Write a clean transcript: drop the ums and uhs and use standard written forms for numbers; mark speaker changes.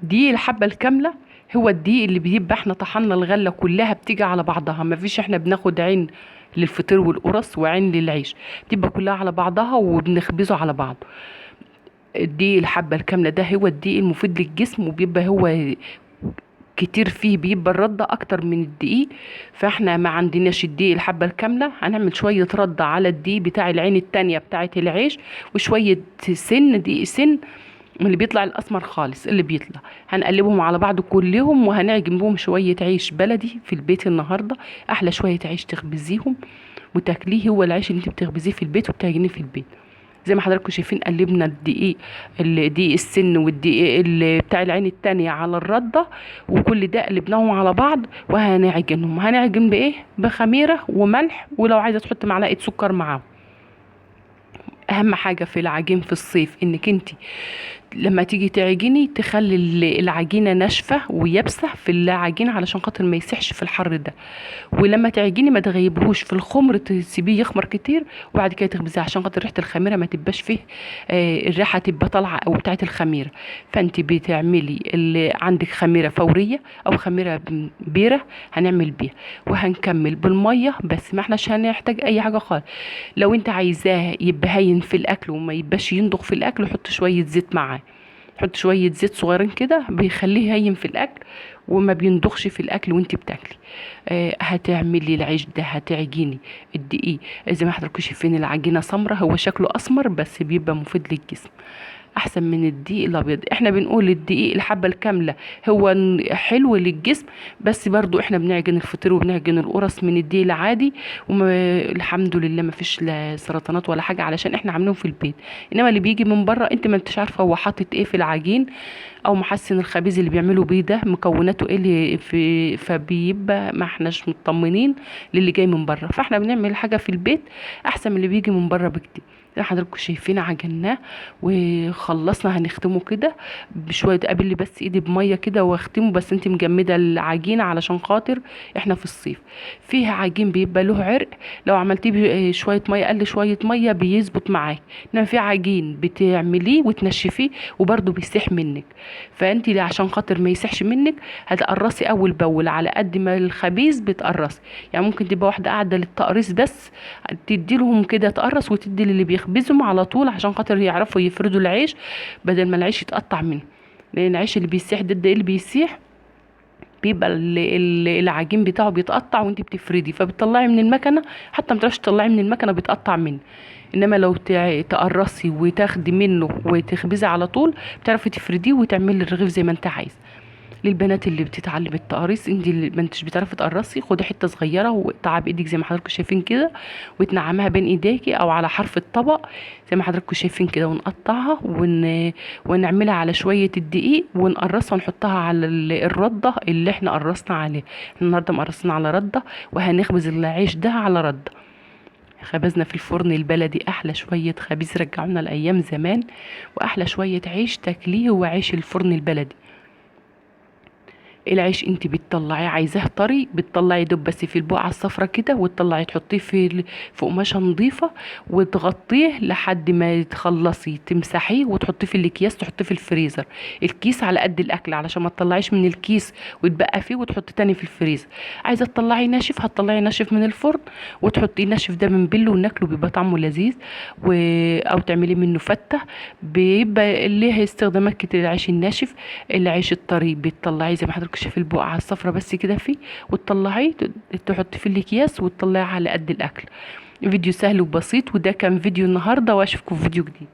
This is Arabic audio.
Speaker 1: دي الحبة الكاملة هو الدقيق اللي بيبقى احنا طحنا الغلة كلها بتيجي على بعضها، مفيش احنا بناخد عين للفطير والقرص وعين للعيش، بتبقى كلها على بعضها وبنخبزه على بعض. الدقيق الحبة الكاملة ده هو الدقيق المفيد للجسم، وبيبقى هو كتير فيه بيبقى الردة اكتر من الدقيق. فاحنا ما عندناش الدقيق الحبة الكاملة، هنعمل شوية ردة على الدقيق بتاع العين التانية بتاعة العيش، وشوية دقيق سن من اللي بيطلع الاسمر خالص اللي بيطلع، هنقلبهم على بعض كلهم، وهنعجن بهم شويه عيش بلدي في البيت النهارده. احلى شويه عيش تخبزيهم وتاكليه هو العيش اللي انت بتخبزيه في البيت وبتعجنيه في البيت. زي ما حضراتكم شايفين قلبنا الدقيق السن والدقيق اللي بتاع العين التانية على الردة، وكل ده قلبناهم على بعض وهنعجنهم. هنعجن بايه؟ بخميرة وملح، ولو عايزة تحط معلقة سكر معاهم. اهم حاجة في العجين في الصيف انك انت لما تيجي تعجني تخلي العجينة ناشفة ويابسة في العجين علشان خاطر ما يسيحش في الحر ده. ولما تعجني ما تغيبهوش في الخمر، تسيبيه يخمر كتير وبعد كده تخبزيه عشان خاطر ريحة الخميرة ما تبقاش فيه، الريحة تبقى طالعة او بتاعت الخميرة. فانت بتعملي اللي عندك خميرة فورية او خميرة بيرة هنعمل بيها، وهنكمل بالمية بس، ما احناش هنحتاج اي حاجة خالص. لو انت عايزاه يبقى هين في الاكل وما يبقاش يندغ في الاكل، حط شوية زيت معاه، حط شوية زيت صغيرين كده بيخليه هين في الأكل وما بيندخش في الأكل وانت بتاكلي. هتعملي العيش ده، هتعجيني الدقيق زي ما حضراتكم شايفين العجينة سمرة، هو شكله أسمر بس بيبقى مفيد للجسم احسن من الدقيق الابيض. احنا بنقول الدقيق الحبه الكامله هو حلو للجسم، بس برضو احنا بنعجن الفطير وبنعجن القرص من الدقيق العادي، والحمد لله ما فيش لا سرطانات ولا حاجه علشان احنا عاملينه في البيت. انما اللي بيجي من بره انت ما انتش عارفه هو حاطط ايه في العجين، او محسن الخبيز اللي بيعملوا بيه ده مكوناته ايه اللي في، فبيبقى ما احناش مطمنين للي جاي من بره. فاحنا بنعمل حاجه في البيت احسن من اللي بيجي من بره بكتير. زي ما حضراتكم شايفين عجناه وخلصنا، هنختمه كده بشويه، قابل لي بس ايدي بميه كده واختمه، بس انت مجمده العجينه علشان خاطر احنا في الصيف فيها عجين بيبقى له عرق، لو عملتيه شويه ميه قل شويه ميه بيظبط معاك. انما في عجين بتعمليه وتنشفيه وبرده بيسيح منك، فانت عشان خاطر ما يسيحش منك هتقرصي اول باول على قد ما الخبيز بتقرصي. يعني ممكن تبقى واحده قاعده للتقريص بس، تدي لهم كده تقرص وتدي للي بيخبزهم على طول عشان خاطر يعرفوا يفردوا العيش بدل ما العيش يتقطع منه. لان العيش اللي بيسيح ده اللي بيسيح بيبقى العجين بتاعه بيتقطع وانت بتفردي، فبتطلعي من المكنه حتى ما تعرفش تطلعي من المكنه بيتقطع منه. انما لو تقرصي وتاخدي منه وتخبزي على طول بتعرفي تفرديه وتعملي الرغيف زي ما انت عايزه. للبنات اللي بتتعلم التقريص، انت اللي ما انتش بتعرفي تقرصي، خدي حته صغيره وقطعها بايدك زي ما حضراتكم شايفين كده، وتنعمها بين ايديكي او على حرف الطبق زي ما حضراتكم شايفين كده، ونقطعها ونعملها على شويه الدقيق ونقرصها ونحطها على الرده اللي احنا قرصنا عليها. احنا النهارده مقرصين على رده، وهنخبز العيش ده على رده. خبزنا في الفرن البلدي احلى شويه خبيز رجعونا لايام زمان، واحلى شويه عيش تاكليه هو عيش الفرن البلدي. العيش انت بتطلعيه عايزاه طري، بتطلعي دوب بس في البقعه الصفرا كده، وتطلعي تحطيه في قماشه نظيفه وتغطيه لحد ما تخلصي تمسحيه وتحطيه في الاكياس، تحطيه في الفريزر. الكيس على قد الاكل علشان ما تطلعيش من الكيس وتبقى فيه وتحطي تاني في الفريزر. عايزه تطلعي ناشف هتطلعي ناشف من الفرن وتحطيه ناشف ده من بله وناكله بيبقى طعمه لذيذ. او تعملي منه فته، بيبقى ليه استخدامات كتير العيش الناشف. العيش الطري بتطلعيه زي ما حضرتك شايف البقعه الصفرا بس كده فيه، وتطلعيه تحطي فيه الاكياس وتطلعيه على قد الاكل. فيديو سهل وبسيط، وده كان فيديو النهارده، واشوفكم في فيديو جديد.